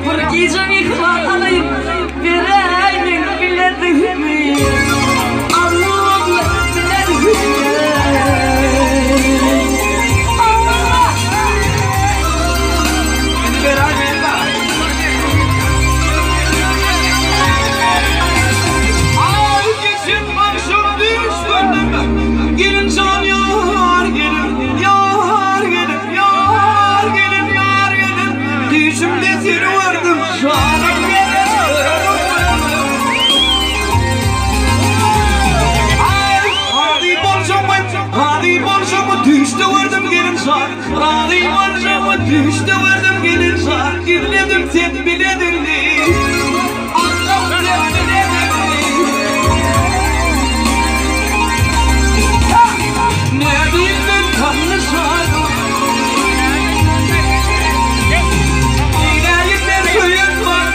bir gecem yıkılayım vereyim biledim Allah'la biledim Allah Ay geçin başım düştüm gelin can yar gelin yar gelin yar gelin yar gelin düşümde seni vardım şanım Hadi borcamı düştü vardım gelin şar Hadi borcamı düştü vardım gelin şar Gülledim sen biledin değil Allah sen biledin ne diyeyim ben kanlı şar İlahimden köyün var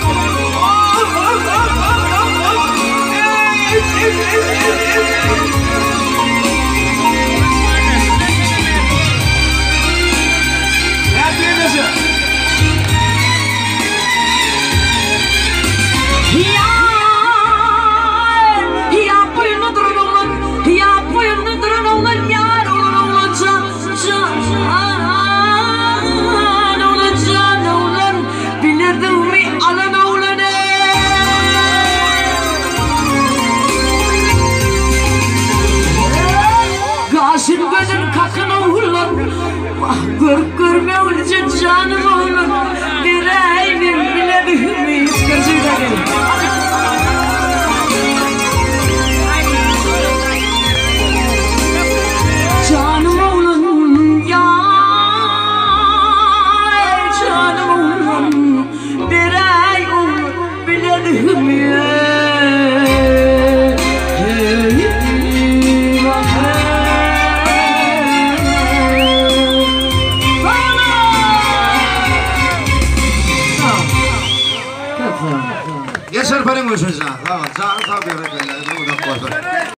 Kaşın gözün kakına uğurlan Görüp görmeyince canım oğlum Yüreğimin bile büyümeyiz gözüyle gelin Canım oğlum ya Canım oğlum yüreğim bile büyümeyiz Yaşar paran olsun sana. Sağ ol, sağ ol.